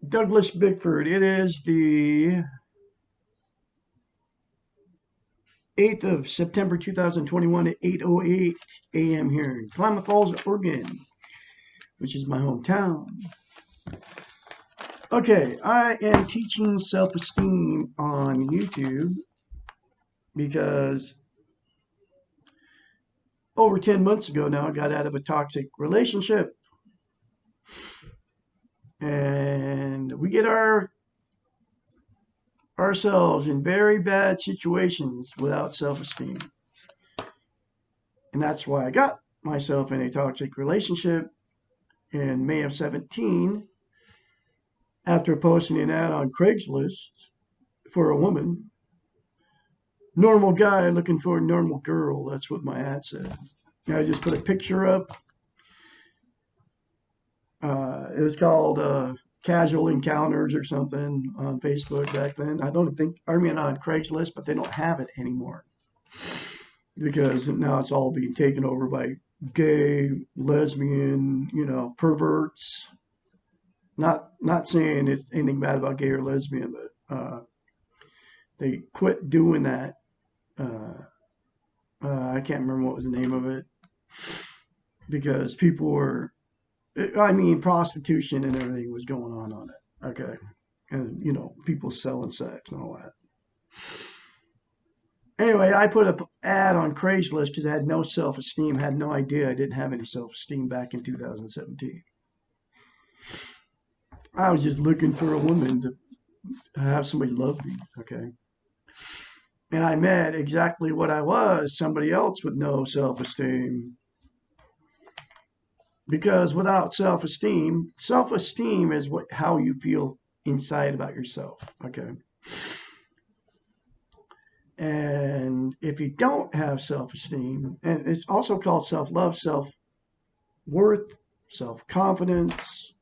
Douglas Bickford. It is the 8th of September 2021 at 8:08 a.m. here in Klamath Falls, Oregon, which is my hometown. Okay, I am teaching self-esteem on YouTube because over 10 months ago now, I got out of a toxic relationship. And we get ourselves in very bad situations without self-esteem. And that's why I got myself in a toxic relationship in May of 17 after posting an ad on Craigslist for a woman. Normal guy looking for a normal girl. That's what my ad said. I just put a picture up. It was called Casual Encounters or something on Facebook back then. I mean on Craigslist, but they don't have it anymore because now it's all being taken over by gay, lesbian, perverts. Not saying it's anything bad about gay or lesbian, but they quit doing that. I can't remember what was the name of it because people were, prostitution and everything was going on it. Okay. And, people selling sex and all that. Anyway, I put an ad on Craigslist because I had no self-esteem, had no idea I didn't have any self-esteem back in 2017. I was just looking for a woman to have somebody love me, okay? And I met exactly what I was, somebody else with no self-esteem. Because without self-esteem is how you feel inside about yourself, okay? And if you don't have self-esteem, and it's also called self-love, self-worth, self-confidence,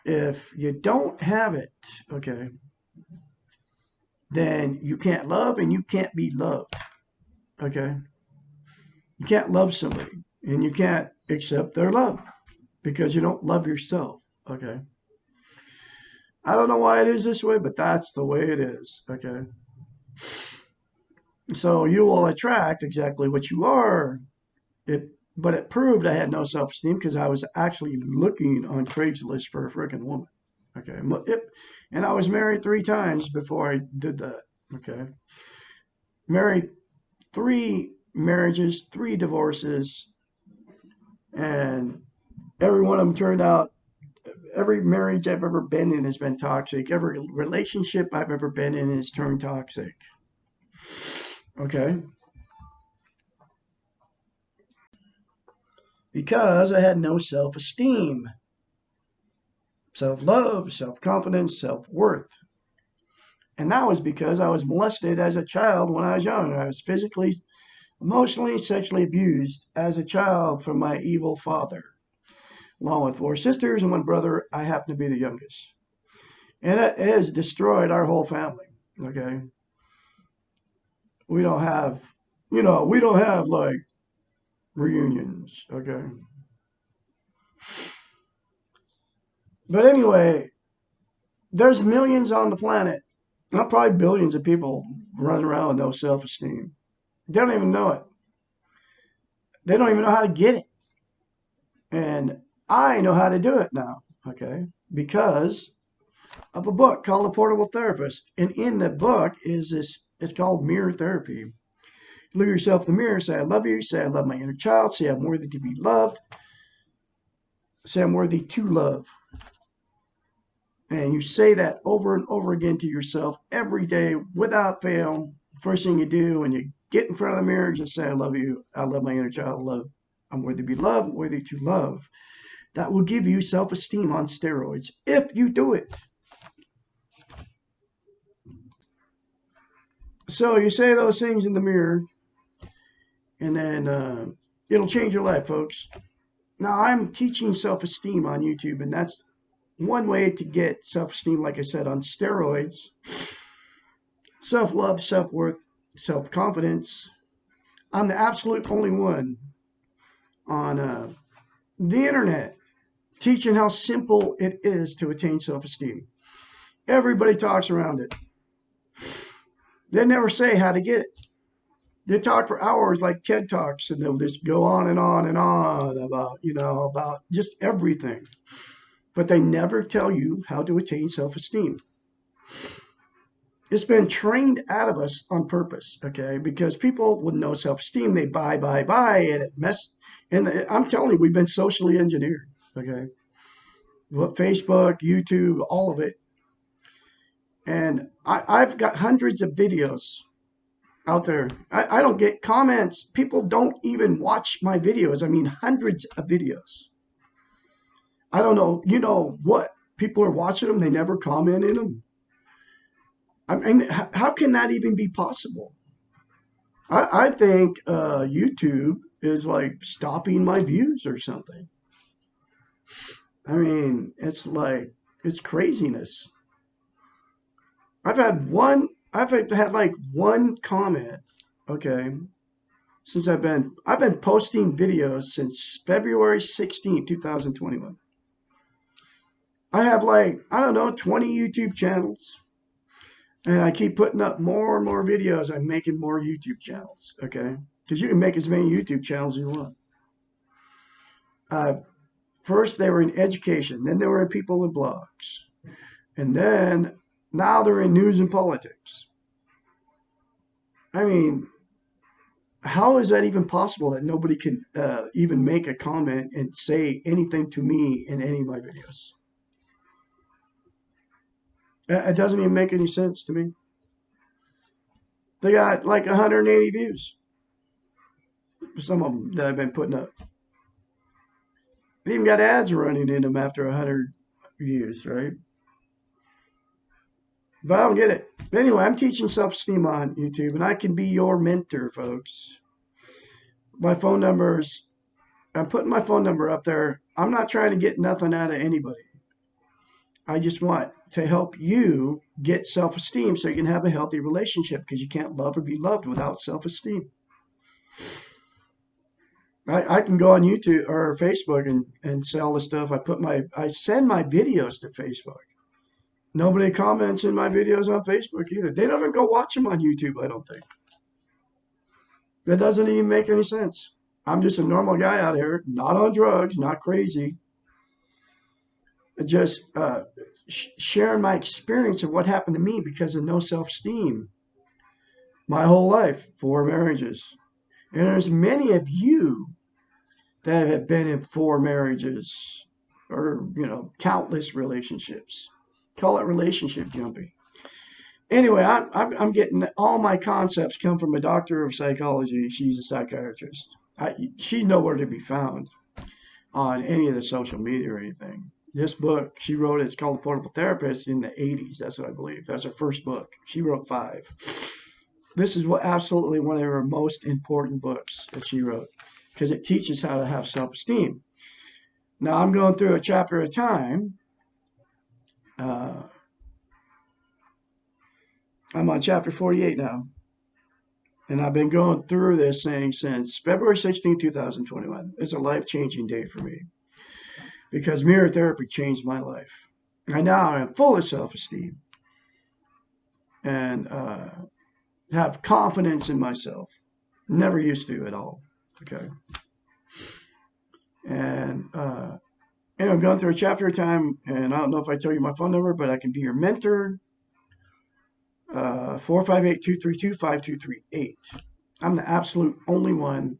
if you don't have it, okay, then you can't love and you can't be loved, okay? You can't love somebody and you can't accept their love because you don't love yourself, okay? I don't know why it is this way, but that's the way it is, okay? So you will attract exactly what you are. But it proved I had no self-esteem because I was actually looking on Craigslist for a freaking woman. Okay. And I was married 3 times before I did that. Okay. Married 3 marriages, 3 divorces, and every one of them turned out, every marriage I've ever been in has been toxic. Every relationship I've ever been in has turned toxic. Okay. Because I had no self-esteem, self-love, self-confidence, self-worth. And that was because I was molested as a child when I was young. I was physically, emotionally, sexually abused as a child from my evil father, along with 4 sisters and 1 brother. I happen to be the youngest. And it has destroyed our whole family. Okay. We don't have, we don't have like reunions. Okay. But anyway, there's millions on the planet, not probably billions of people running around with no self-esteem. They don't even know it. They don't even know how to get it. And I know how to do it now, okay? Because of a book called The Portable Therapist. And in the book is this, it's called mirror therapy. Look at yourself in the mirror, say, I love you, say, I love my inner child, say, I'm worthy to be loved, say, I'm worthy to love. And you say that over and over again to yourself every day without fail. First thing you do when you get in front of the mirror, just say, I love you. I love my inner child. I'm worthy to be loved. I'm worthy to love. That will give you self-esteem on steroids if you do it. So you say those things in the mirror, and then it'll change your life, folks. Now, I'm teaching self-esteem on YouTube, and that's one way to get self-esteem, like I said, on steroids. Self-love, self-worth, self-confidence. I'm the absolute only one on the internet teaching how simple it is to attain self-esteem. Everybody talks around it. They never say how to get it. They talk for hours like TED Talks, and they'll just go on and on and on about, about just everything. But they never tell you how to attain self-esteem. It's been trained out of us on purpose, okay? Because people with no self-esteem, they buy, and it mess. And I'm telling you, we've been socially engineered, okay? What Facebook, YouTube, all of it. And I've got hundreds of videos out there. I don't get comments. People don't even watch my videos. I mean, hundreds of videos. I don't know. You know what? People are watching them. They never comment in them. I mean, how can that even be possible? I think YouTube is like stopping my views or something. I mean, it's craziness. I've had like one comment, okay, since I've been posting videos since February 16, 2021. I have like, I don't know, 20 YouTube channels. And I keep putting up more and more videos. I'm making more YouTube channels, okay? Because you can make as many YouTube channels as you want. First, they were in education. Then they were in people in blogs. And then, now they're in news and politics. I mean, how is that even possible that nobody can even make a comment and say anything to me in any of my videos? It doesn't even make any sense to me. They got like 180 views. Some of them that I've been putting up. They even got ads running in them after 100 views, right? But I don't get it. But anyway, I'm teaching self-esteem on YouTube, and I can be your mentor, folks. My phone numbers, I'm putting my phone number up there. I'm not trying to get nothing out of anybody. I just want to help you get self-esteem so you can have a healthy relationship, because you can't love or be loved without self-esteem. I can go on YouTube or Facebook and sell the stuff. I send my videos to Facebook. Nobody comments in my videos on Facebook either. They don't even go watch them on YouTube, I don't think. That doesn't even make any sense. I'm just a normal guy out here, not on drugs, not crazy. Just sharing my experience of what happened to me because of no self-esteem. My whole life, 4 marriages. And there's many of you that have been in 4 marriages or, countless relationships. Call it relationship jumping. Anyway, I'm getting all my concepts come from a doctor of psychology. She's a psychiatrist. She's nowhere to be found on any of the social media or anything. This book, she wrote, it's called The Portable Therapist in the 80s. That's what I believe. That's her first book. She wrote 5. This is absolutely one of her most important books that she wrote, because it teaches how to have self-esteem. Now, I'm going through a chapter at a time. I'm on chapter 48 now. And I've been going through this thing since February 16, 2021. It's a life-changing day for me, because mirror therapy changed my life. I now am full of self-esteem and have confidence in myself. Never used to at all. Okay. And I'm going through a chapter at a time, and I don't know if I tell you my phone number, but I can be your mentor. 458-232-5238. I'm the absolute only one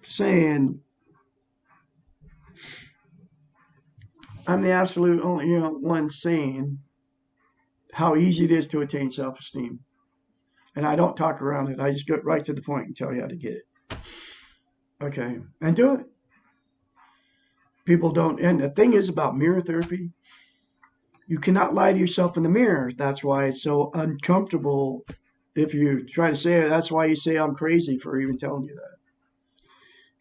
saying, I'm the absolute only one saying how easy it is to attain self-esteem. And I don't talk around it. I just go right to the point and tell you how to get it. Okay. And do it. People don't. And the thing is about mirror therapy, you cannot lie to yourself in the mirror. That's why it's so uncomfortable if you try to say it. That's why you say I'm crazy for even telling you that.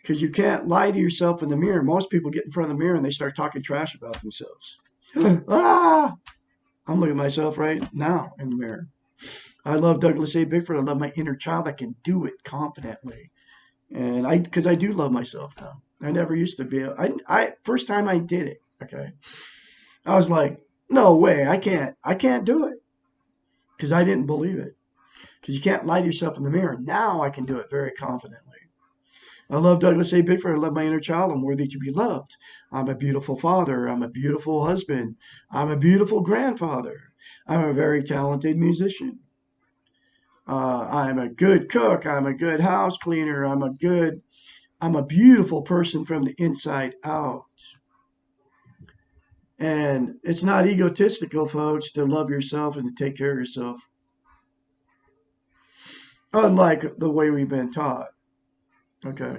Because you can't lie to yourself in the mirror. Most people get in front of the mirror and they start talking trash about themselves. I'm looking at myself right now in the mirror. I love Douglas A. Bickford. I love my inner child. I can do it confidently. And because I do love myself now. I never used to be. First time I did it, okay, I was like, no way, I can't do it because I didn't believe it. Because you can't lie to yourself in the mirror. Now I can do it very confidently. I love Douglas A. Bickford. I love my inner child. I'm worthy to be loved. I'm a beautiful father. I'm a beautiful husband. I'm a beautiful grandfather. I'm a very talented musician. I'm a good cook. I'm a good house cleaner. I'm a beautiful person from the inside out. And it's not egotistical, folks, to love yourself and to take care of yourself. Unlike the way we've been taught. Okay.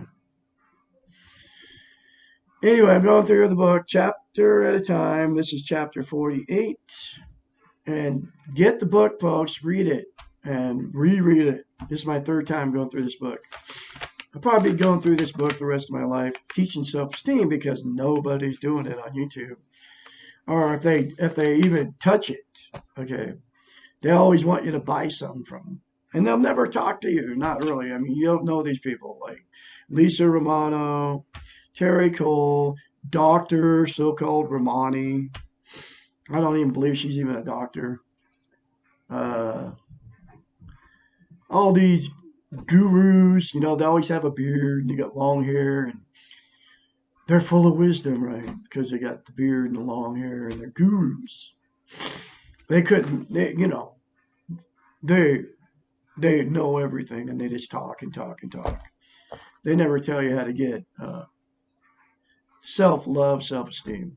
Anyway, I'm going through the book chapter at a time. This is chapter 48. And get the book, folks. Read it and reread it. This is my third time going through this book. I'll probably be going through this book the rest of my life, teaching self-esteem, because nobody's doing it on YouTube. Or if they even touch it, okay, they always want you to buy something from them. And they'll never talk to you. Not really. I mean, you don't know these people like Lisa Romano, Terry Cole, Dr. so-called Romani. I don't even believe she's even a doctor. Uh, all these gurus, they always have a beard and they got long hair and they're full of wisdom, right? Because they got the beard and the long hair and they're gurus. They couldn't, they they know everything and they just talk and talk and talk. They never tell you how to get self-love, self-esteem.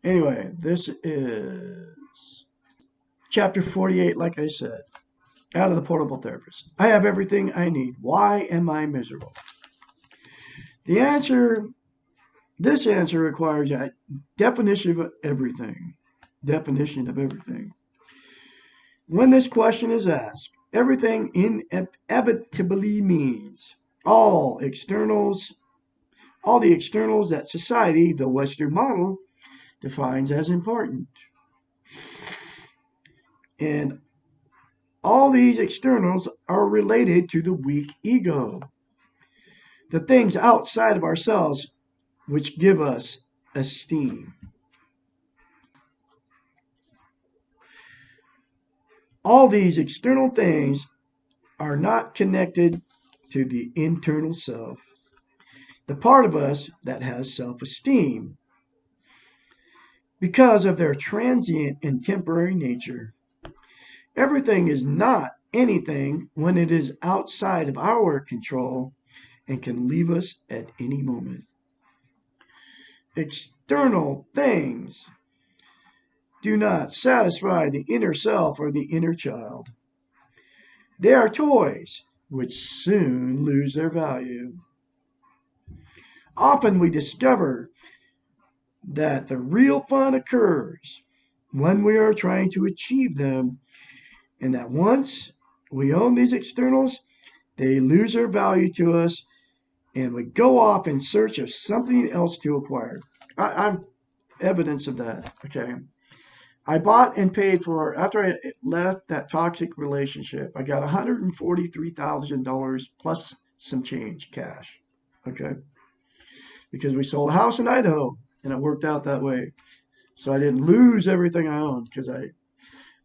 Anyway, this is chapter 48, like I said, out of the Portable Therapist. I have everything I need. Why am I miserable? The answer, this answer requires a definition of everything. Definition of everything. When this question is asked, everything inevitably means all the externals that society, the Western model, defines as important. And all these externals are related to the weak ego, the things outside of ourselves which give us esteem. All these external things are not connected to the internal self, the part of us that has self-esteem, because of their transient and temporary nature. Everything is not anything when it is outside of our control and can leave us at any moment. External things do not satisfy the inner self or the inner child. They are toys which soon lose their value. Often we discover that the real fun occurs when we are trying to achieve them, and that once we own these externals, they lose their value to us, and we go off in search of something else to acquire. I'm evidence of that. Okay. I bought and paid for, after I left that toxic relationship, I got $143,000 plus some change, cash. Okay. Because we sold a house in Idaho and it worked out that way. So I didn't lose everything I owned because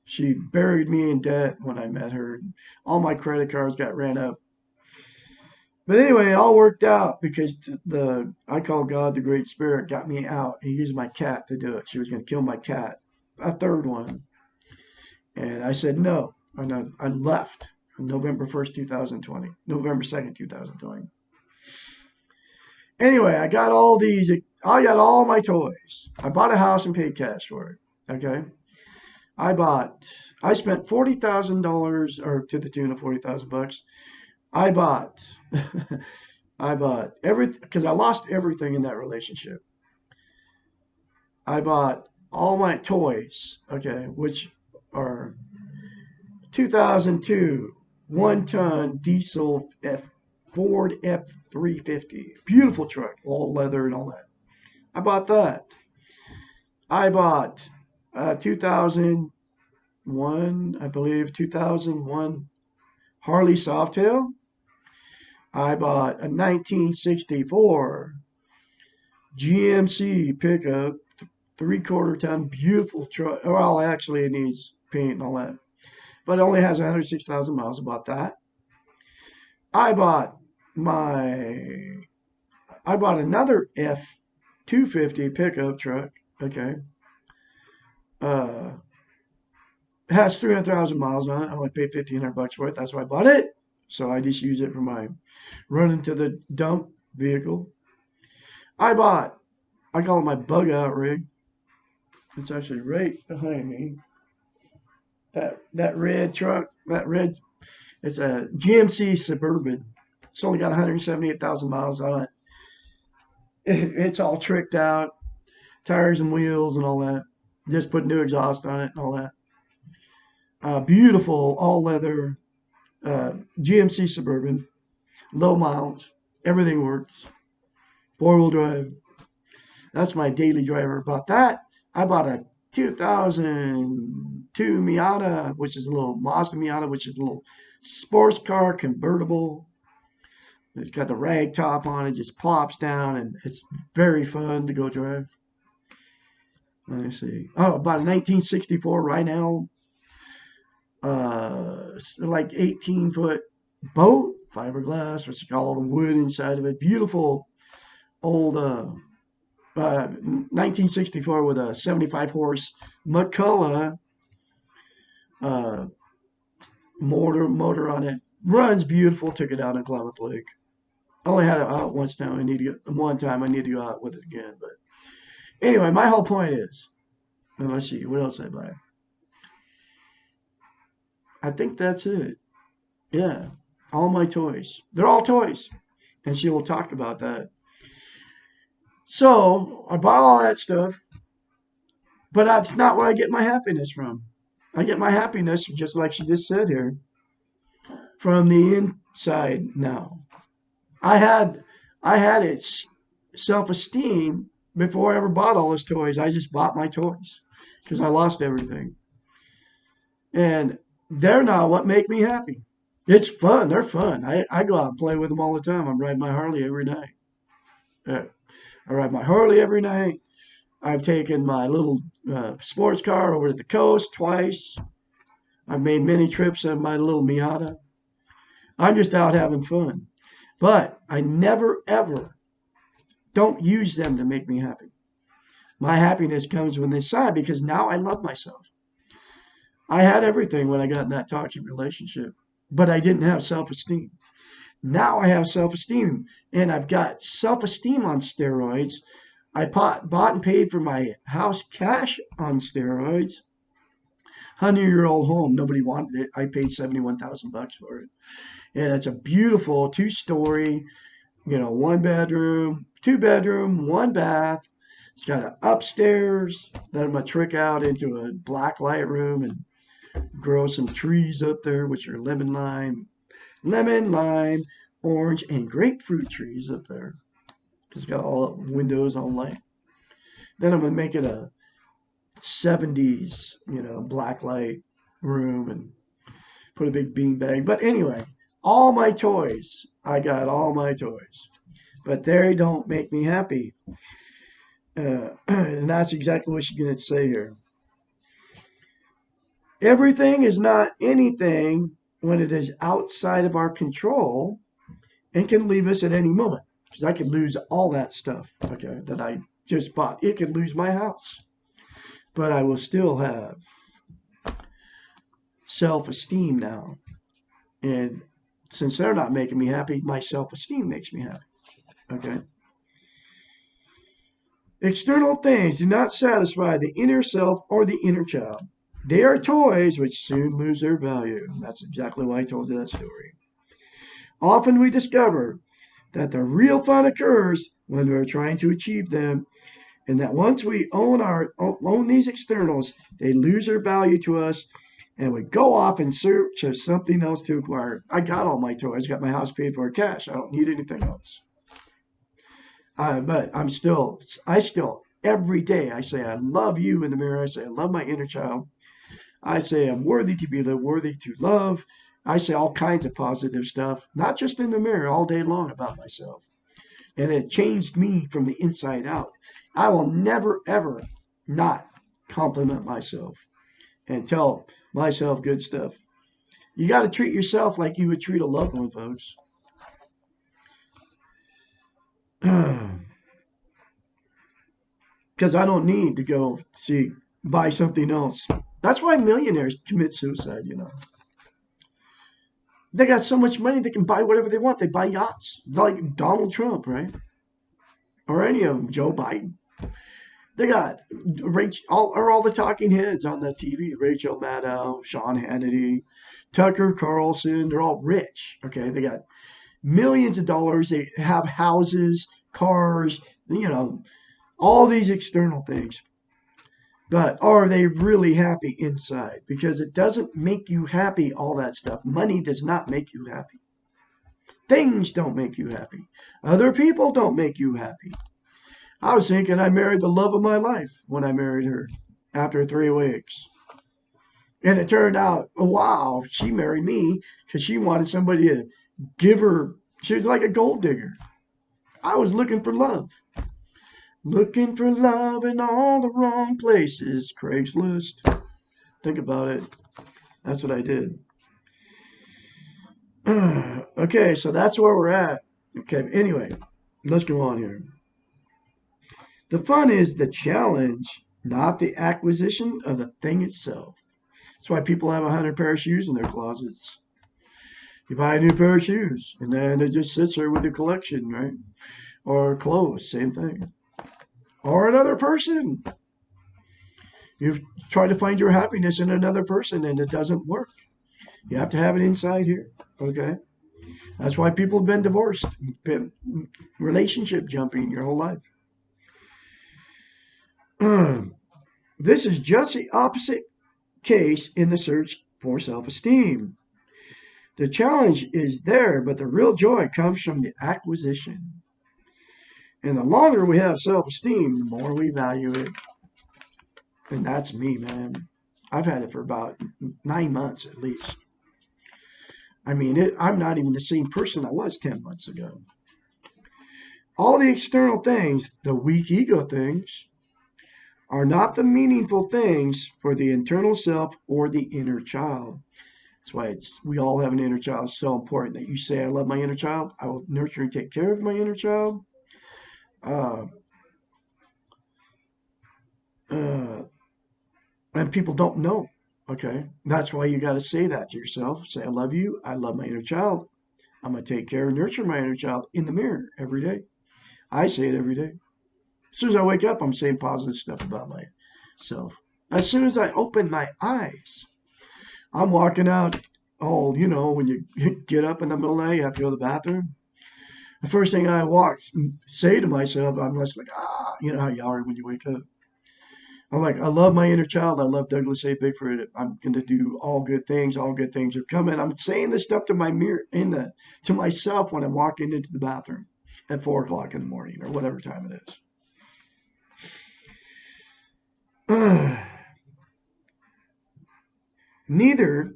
she buried me in debt when I met her. All my credit cards got ran up. But anyway, it all worked out because I call God the Great Spirit got me out. He used my cat to do it. She was going to kill my cat, a third one. And I said no. And I left on November 1st, 2020. November 2nd, 2020. Anyway, I got all my toys. I bought a house and paid cash for it. Okay. I spent $40,000 or to the tune of $40,000. I bought, I bought everything because I lost everything in that relationship. I bought all my toys, okay, which are 2002 one-ton diesel Ford F350, beautiful truck, all leather and all that. I bought that. I bought 2001, I believe, 2001 Harley Softail. I bought a 1964 GMC pickup, 3/4 ton, beautiful truck. Well, actually, it needs paint and all that, but it only has 106,000 miles. I bought that. I bought my, I bought another F-250 pickup truck. Okay. Uh, it has 300,000 miles on it. I only paid $1,500 for it. That's why I bought it. So I just use it for my running to the dump vehicle. I bought, I call it my bug out rig. It's actually right behind me. That red truck, it's a GMC Suburban. It's only got 178,000 miles on it. It's all tricked out, tires and wheels and all that. Just put new exhaust on it and all that. Beautiful all leather GMC Suburban, low miles, everything works. 4-wheel drive. That's my daily driver. About that, I bought a 2002 Miata, which is a little Mazda Miata, which is a little sports car convertible. It's got the rag top on it, just plops down, and it's very fun to go drive. Let me see. Oh, about a 1964 Rhino, like 18-foot boat, fiberglass, what you call all the wood inside of it. Beautiful old 1964 with a 75 horse McCullough uh, motor on it. Runs beautiful. Took it out in Klamath Lake. I only had it out once time. One time. I need to go out with it again. But anyway, my whole point is, and let's see what else I buy. I think that's it. Yeah, all my toys. They're all toys, and she will talk about that. So I bought all that stuff, but that's not where I get my happiness from. I get my happiness, just like she just said here, from the inside now. I had I had its self-esteem before I ever bought all those toys. I just bought my toys because I lost everything. And they're not what make me happy. It's fun. They're fun. I go out and play with them all the time. I'm riding my Harley every night. Uh, I ride my Harley every night. I've taken my little sports car over to the coast twice. I've made many trips in my little Miata. I'm just out having fun. But I never, ever don't use them to make me happy. My happiness comes when they side because now I love myself. I had everything when I got in that toxic relationship, but I didn't have self-esteem. Now I have self-esteem, and I've got self-esteem on steroids. I bought and paid for my house cash on steroids. 100-year-old home. Nobody wanted it. I paid $71,000 for it. And it's a beautiful 2-story, one bedroom, 2 bedroom, 1 bath. It's got an upstairs that I'm going to trick out into a black light room and grow some trees up there, which are lemon, lime, orange, and grapefruit trees up there. It's got all windows all light. Then I'm going to make it a 70s, black light room and put a big beanbag. But anyway, all my toys, I got all my toys, but they don't make me happy. And that's exactly what she's going to say here. Everything is not anything when it is outside of our control and can leave us at any moment. Because I could lose all that stuff, okay, that I just bought. It could lose my house. But I will still have self-esteem now. And since they're not making me happy, my self-esteem makes me happy. Okay? External things do not satisfy the inner self or the inner child. They are toys which soon lose their value. That's exactly why I told you that story. Often we discover that the real fun occurs when we're trying to achieve them, and that once we own these externals, they lose their value to us, and we go off in search of something else to acquire. I got all my toys. I got my house paid for cash. I don't need anything else. But I still, every day, I say, I love you in the mirror. I say, I love my inner child. I say, I'm worthy to be loved, worthy to love, I say all kinds of positive stuff, not just in the mirror, all day long about myself. And it changed me from the inside out. I will never, ever not compliment myself and tell myself good stuff. You got to treat yourself like you would treat a loved one, folks. Because I don't need to go buy something else. That's why millionaires commit suicide, you know. They got so much money they can buy whatever they want. They buy yachts, like Donald Trump, right? Or any of them, Joe Biden. They got all the talking heads on the TV. Rachel Maddow, Sean Hannity, Tucker Carlson. They're all rich. Okay, they got millions of dollars. They have houses, cars, all these external things. But are they really happy inside? Because it doesn't make you happy, all that stuff. Money does not make you happy. Things don't make you happy. Other people don't make you happy. I was thinking I married the love of my life when I married her after 3 weeks. And it turned out, oh, wow, she married me because she wanted somebody to give her, she was like a gold digger. I was looking for love. Looking for love in all the wrong places. Craigslist. Think about it. That's what I did. Okay, so that's where we're at. Okay, anyway, let's go on here. The fun is the challenge, not the acquisition of the thing itself. That's why people have 100 pair of shoes in their closets. You buy a new pair of shoes, and then it just sits there with the collection, right? Or clothes, same thing. Or another person. You've tried to find your happiness in another person, and it doesn't work. You have to have it inside here, okay? That's why people have been divorced, been relationship jumping your whole life. This is just the opposite case in the search for self-esteem. The challenge is there, but the real joy comes from the acquisition. And the longer we have self-esteem, the more we value it. And that's me, man. I've had it for about 9 months at least. I mean, I'm not even the same person I was 10 months ago. All the external things, the weak ego things, are not the meaningful things for the internal self or the inner child. That's why we all have an inner child. It's so important that you say, I love my inner child. I will nurture and take care of my inner child. Uh, and people don't know. Okay. That's why you got to say that to yourself. Say, I love you. I love my inner child. I'm going to take care and nurture my inner child in the mirror every day. I say it every day. As soon as I wake up, I'm saying positive stuff about myself. As soon as I open my eyes, I'm walking out. Oh, when you get up in the middle of the night, you have to go to the bathroom. The first thing I say to myself, I'm just like, you know how you are when you wake up. I'm like, I love my inner child. I love Douglas A. Bickford. I'm going to do all good things. All good things are coming. I'm saying this stuff to my mirror, to myself when I'm walking into the bathroom at 4 o'clock in the morning or whatever time it is. Neither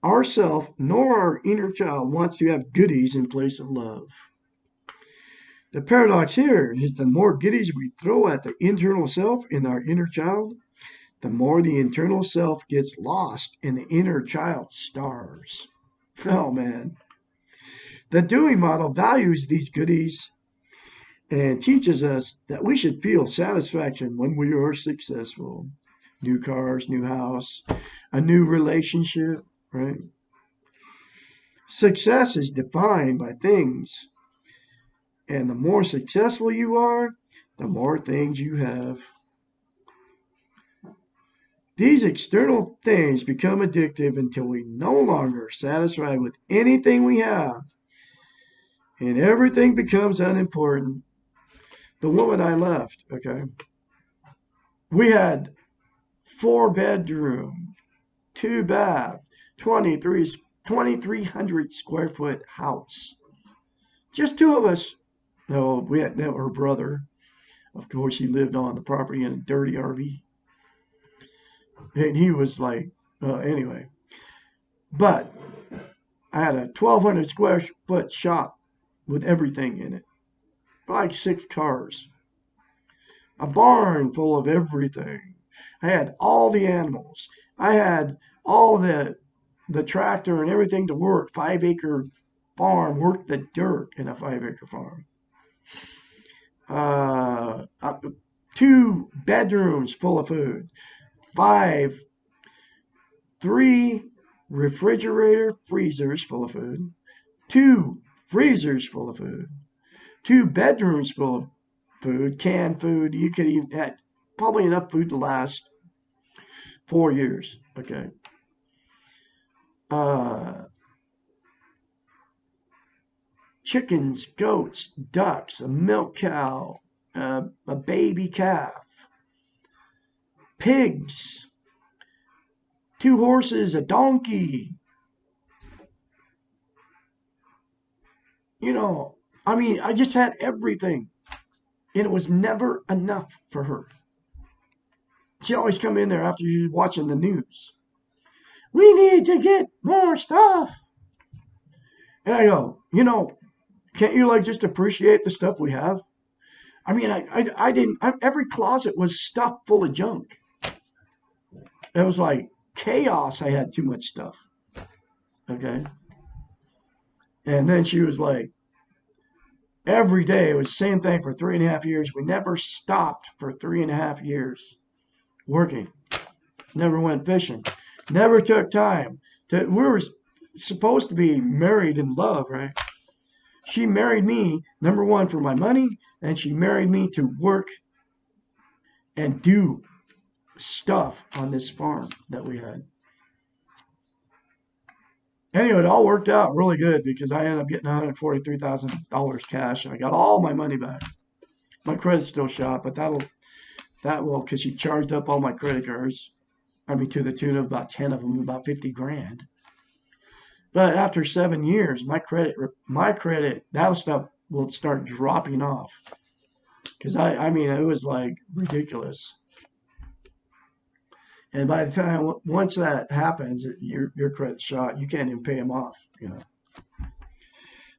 ourself nor our inner child wants to have goodies in place of love. The paradox here is the more goodies we throw at the internal self in our inner child, the more the internal self gets lost and the inner child starves. Oh man. The doing model values these goodies and teaches us that we should feel satisfaction when we are successful. New cars, new house, a new relationship, right? Success is defined by things. And the more successful you are, the more things you have. These external things become addictive until we no longer are satisfied with anything we have. And everything becomes unimportant. The woman I left, okay, we had 4 bedroom, 2 bath, 2,300 square foot house. Just 2 of us. No, we had her brother. Of course, he lived on the property in a dirty RV. And he was like, anyway. But I had a 1,200 square foot shop with everything in it, like 6 cars, a barn full of everything. I had all the animals. I had all the tractor and everything to work. 5 acre farm, work the dirt in a 5 acre farm. Uh, uh, 2 bedrooms full of food. Five, 3 refrigerator freezers full of food. 2 freezers full of food. 2 bedrooms full of food, canned food. You could even have probably enough food to last 4 years. Okay. Uh, Chickens, goats, ducks, a milk cow, a baby calf, pigs, 2 horses, a donkey. You know, I mean, I just had everything. And it was never enough for her. She always come in there after she's watching the news. We need to get more stuff. And I go, can't you like just appreciate the stuff we have? I mean, I didn't, every closet was stuffed full of junk. It was like chaos. I had too much stuff. Okay. And then she was like, every day it was the same thing for 3.5 years. We never stopped for 3.5 years working. Never went fishing. Never took time. We were supposed to be married in love, right? She married me, number one, for my money, and she married me to work and do stuff on this farm that we had. Anyway, it all worked out really good because I ended up getting $143,000 cash, and I got all my money back. My credit's still shot, but that will because she charged up all my credit cards. I mean, to the tune of about 10 of them, about 50 grand. But after 7 years, my credit, that stuff will start dropping off. Because I mean, it was like ridiculous. And by the time, once that happens, your credit's shot. You can't even pay them off.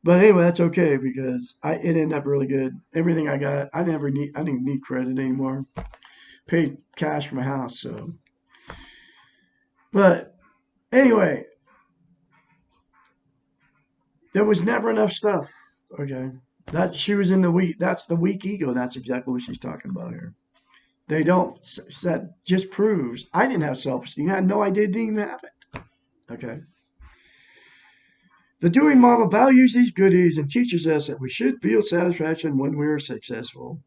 But anyway, that's okay because it ended up really good. Everything I got, I didn't even need credit anymore. Paid cash for my house, so. But anyway, there was never enough stuff. Okay. She was in the weak. That's the weak ego. That's exactly what she's talking about here. They don't. That just proves I didn't have self-esteem. I had no idea. Didn't even have it. Okay. The doing model values these goodies and teaches us that we should feel satisfaction when we are successful.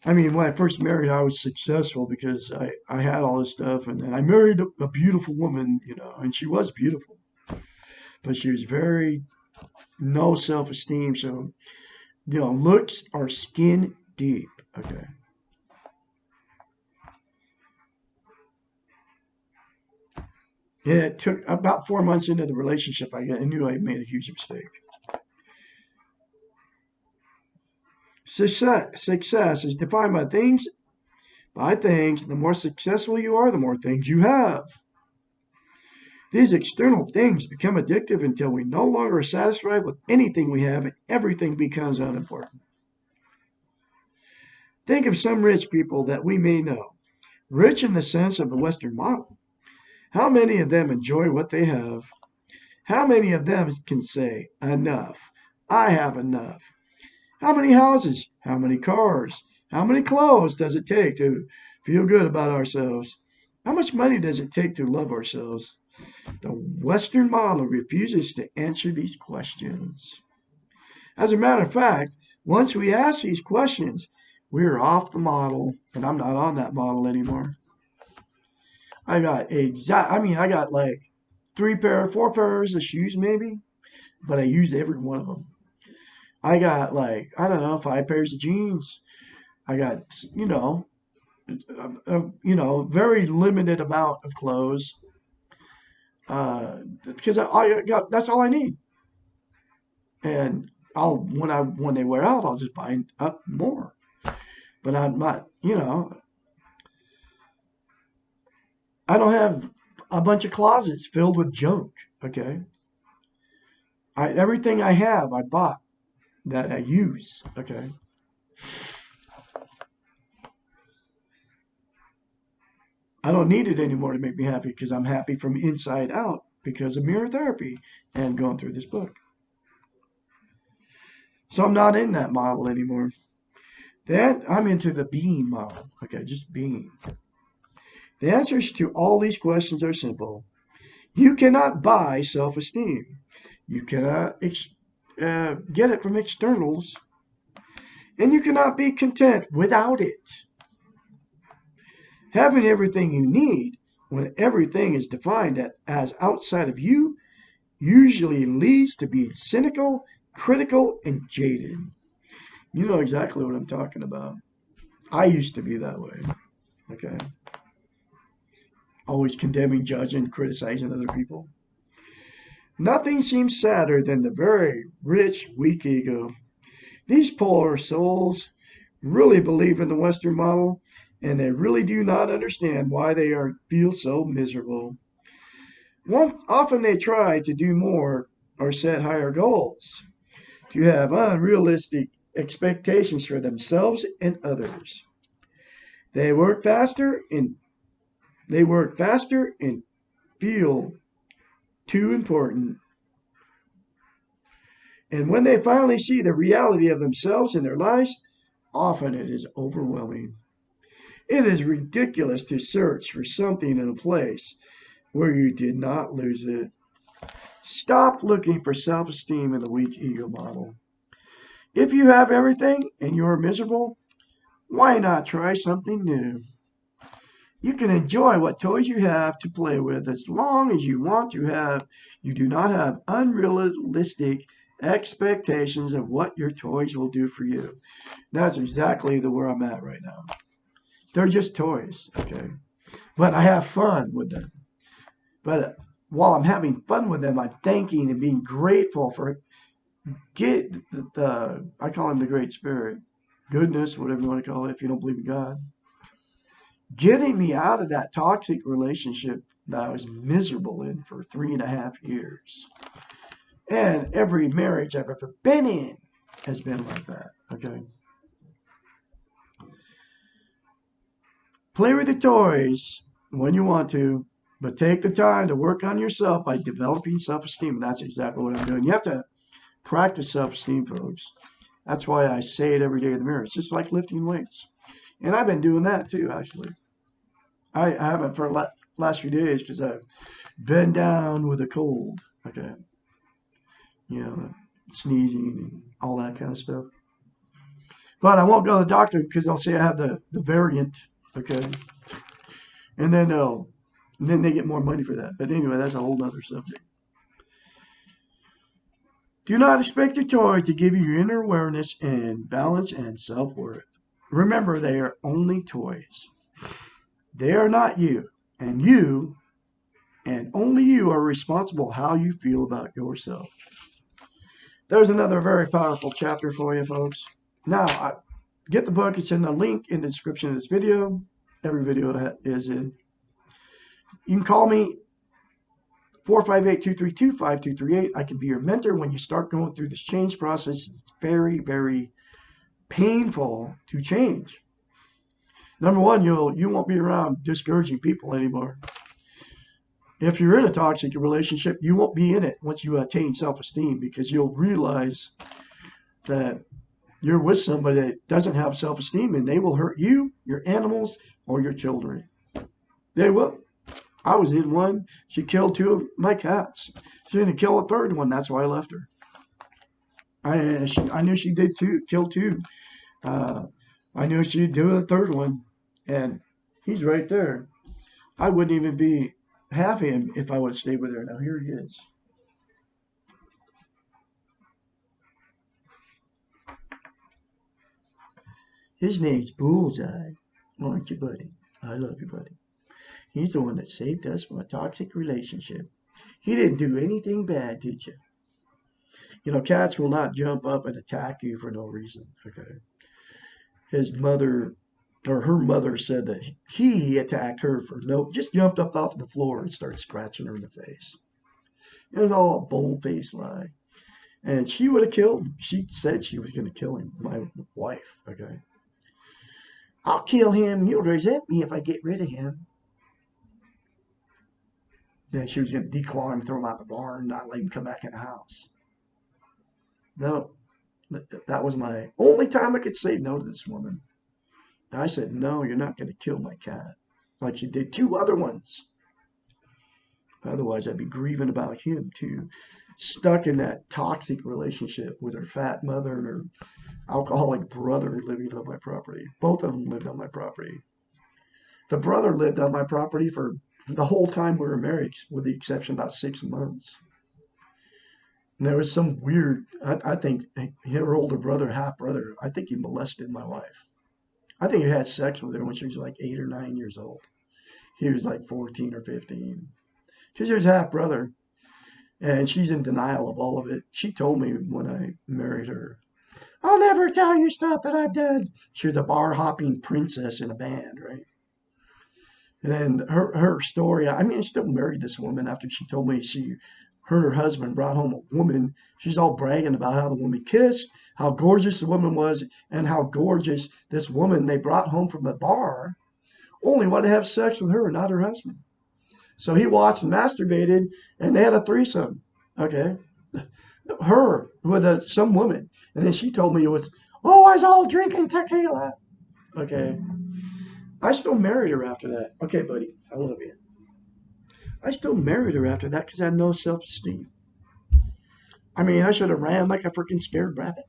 I mean, when I first married, I was successful because I had all this stuff, and then I married a beautiful woman, and she was beautiful, but she was very no self-esteem. So, looks are skin deep. Okay. It took about 4 months into the relationship, I knew I made a huge mistake. Success is defined by things. The more successful you are, the more things you have. These external things become addictive until we no longer are satisfied with anything we have and everything becomes unimportant. Think of some rich people that we may know, rich in the sense of the Western model. How many of them enjoy what they have? How many of them can say, enough? I have enough. How many houses? How many cars? How many clothes does it take to feel good about ourselves? How much money does it take to love ourselves? The Western model refuses to answer these questions. As a matter of fact, once we ask these questions, we're off the model, and I'm not on that model anymore. I got like 4 pairs of shoes maybe, but I used every one of them. I got like, I don't know, 5 pairs of jeans. I got, very limited amount of clothes. Because I got, that's all I need. And when they wear out, I'll just buy up more. But I'm not, I don't have a bunch of closets filled with junk. Okay. Everything I have, I bought that I use. Okay. I don't need it anymore to make me happy because I'm happy from inside out because of mirror therapy and going through this book. So I'm not in that model anymore. Then I'm into the being model. Okay, just being. The answers to all these questions are simple. You cannot buy self-esteem. You cannot get it from externals, and you cannot be content without it. Having everything you need when everything is defined as outside of you usually leads to being cynical, critical, and jaded. You know exactly what I'm talking about. I used to be that way. Okay. Always condemning, judging, criticizing other people. Nothing seems sadder than the very rich, weak ego. These poor souls really believe in the Western model, and they really do not understand why feel so miserable. Often they try to do more or set higher goals, to have unrealistic expectations for themselves and others. They work faster and feel too important. And when they finally see the reality of themselves and their lives, often it is overwhelming. It is ridiculous to search for something in a place where you did not lose it. Stop looking for self-esteem in the weak ego model. If you have everything and you are miserable, why not try something new? You can enjoy what toys you have to play with as long as you want to have. You do not have unrealistic expectations of what your toys will do for you. That's exactly where I'm at right now. They're just toys, okay? But I have fun with them. But while I'm having fun with them, I'm thanking and being grateful for I call him the Great Spirit, goodness, whatever you want to call it, if you don't believe in God, getting me out of that toxic relationship that I was miserable in for 3.5 years. And every marriage I've ever been in has been like that, okay? Play with your toys when you want to, but take the time to work on yourself by developing self-esteem. And that's exactly what I'm doing. You have to practice self-esteem, folks. That's why I say it every day in the mirror. It's just like lifting weights. And I've been doing that too, actually. I haven't for the last few days because I've been down with a cold. Okay. You know, sneezing and all that kind of stuff. But I won't go to the doctor because they'll say I have the variant. Okay. And then they get more money for that. But anyway, that's a whole other subject. Do not expect your toy to give you your inner awareness and balance and self-worth. Remember, they are only toys. They are not you. And only you are responsible how you feel about yourself. There's another very powerful chapter for you, folks. Now, get the book. It's in the link in the description of this video. Every video is in. You can call me 458-232-5238. I can be your mentor when you start going through this change process. It's very, very painful to change. Number one, you won't be around discouraging people anymore. If you're in a toxic relationship, you won't be in it once you attain self-esteem because you'll realize that you're with somebody that doesn't have self-esteem and they will hurt you, your animals, or your children. They will. I was in one. She killed 2 of my cats. She didn't kill a 3rd one. That's why I left her. I knew she did kill 2. I knew she'd do a 3rd one. And he's right there. I wouldn't even have him if I would have stayed with her. Now here he is. His name's Bullseye. Aren't you, buddy? I love you, buddy. He's the one that saved us from a toxic relationship. He didn't do anything bad, did you? You know, cats will not jump up and attack you for no reason, okay? His mother or her mother said that he attacked her for no, just jumped up off the floor and started scratching her in the face. It was all a bold-faced lie. And she would have killed him. She said she was going to kill him, my wife, okay? I'll kill him. He'll resent me if I get rid of him. Then she was going to declaw him, throw him out the barn, and not let him come back in the house. No, that was my only time I could say no to this woman. I said, no, you're not going to kill my cat. Like she did two other ones. Otherwise, I'd be grieving about him too. Stuck in that toxic relationship with her fat mother and her alcoholic brother living on my property. Both of them lived on my property. The brother lived on my property for the whole time we were married, with the exception of about 6 months. And there was some weird, I think her older brother, half brother, I think he molested my wife. I think he had sex with her when she was like 8 or 9 years old. He was like 14 or 15. She's his half brother, and she's in denial of all of it. She told me when I married her, I'll never tell you stuff that I've done. She was a bar hopping princess in a band, right? And then her story, I mean, I still married this woman after she told me her and her husband brought home a woman. She's all bragging about how the woman kissed, how gorgeous the woman was, and how gorgeous this woman they brought home from the bar only wanted to have sex with her, not her husband. So he watched and masturbated, and they had a threesome. Okay, her with some woman, and then she told me it was, oh, I was all drinking tequila. Okay, I still married her after that. Okay, buddy, I love you. I still married her after that because I had no self-esteem. I mean, I should have ran like a freaking scared rabbit.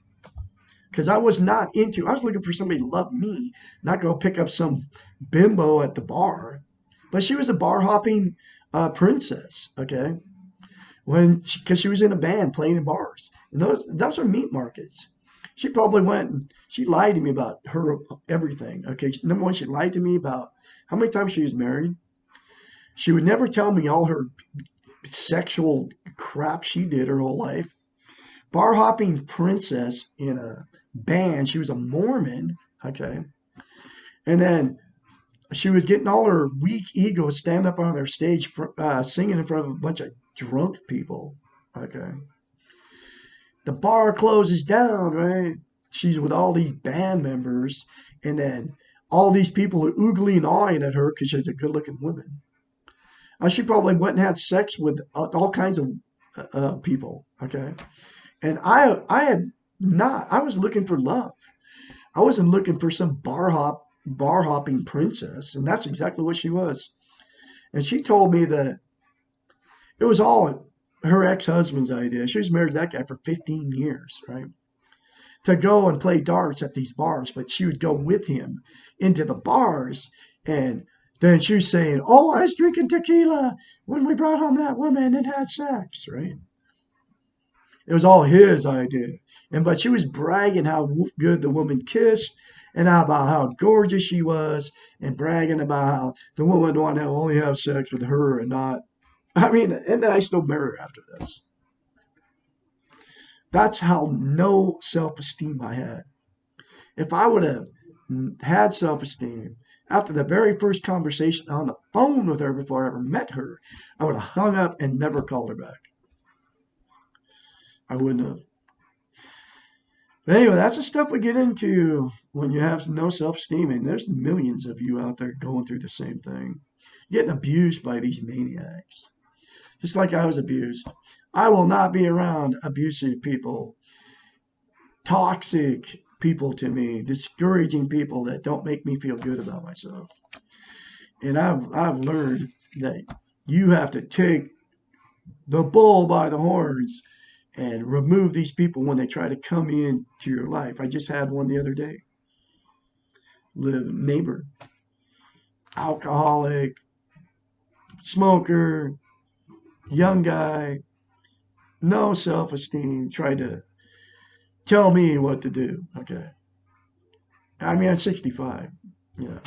Because I was not into, I was looking for somebody to love me, not go pick up some bimbo at the bar. But she was a bar hopping princess, okay? Because she was in a band playing in bars. And those are meat markets. She probably went and she lied to me about her everything. Okay, number one, she lied to me about how many times she was married. She would never tell me all her sexual crap she did her whole life. Bar hopping princess in a band. She was a Mormon. Okay, and then she was getting all her weak ego stand up on her stage, singing in front of a bunch of drunk people. Okay, the bar closes down, right? She's with all these band members, and then all these people are oogly and awing at her because she's a good looking woman. She probably went and had sex with all kinds of people. Okay, and I had not. I was looking for love. I wasn't looking for some bar hopping princess, and that's exactly what she was. And she told me that it was all her ex-husband's idea. She was married to that guy for 15 years, right? To go and play darts at these bars, but she would go with him into the bars, and then she was saying, oh, I was drinking tequila when we brought home that woman and had sex, right? It was all his idea. But she was bragging how good the woman kissed and about how gorgeous she was, and bragging about how the woman wanted to only have sex with her and not. I mean, and then I still married her after this. That's how no self-esteem I had. If I would have had self-esteem after the very first conversation on the phone with her before I ever met her, I would have hung up and never called her back. I wouldn't have. But anyway, that's the stuff we get into when you have no self-esteem. And there's millions of you out there going through the same thing, getting abused by these maniacs, just like I was abused. I will not be around abusive people, toxic people to me, discouraging people that don't make me feel good about myself. And I've learned that you have to take the bull by the horns and remove these people when they try to come into your life. I just had one the other day. Neighbor, alcoholic, smoker, young guy, no self-esteem, tried to tell me what to do. Okay. I mean, I'm 65, you know.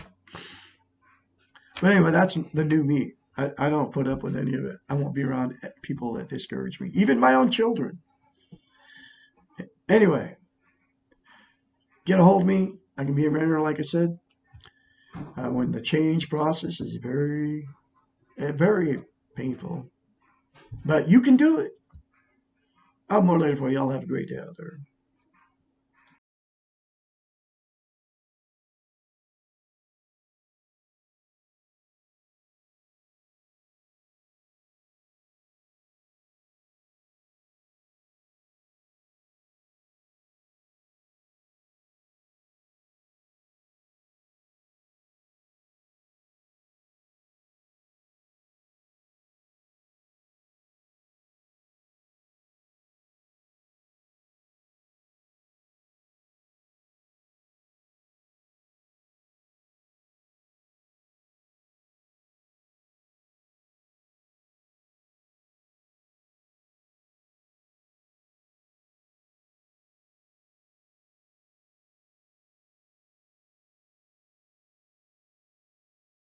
But anyway, that's the new me. I don't put up with any of it. I won't be around people that discourage me, even my own children. Anyway, get a hold of me. I can be a mentor, like I said. when the change process is very painful. But you can do it. I'll have more later for you. Y'all have a great day out there.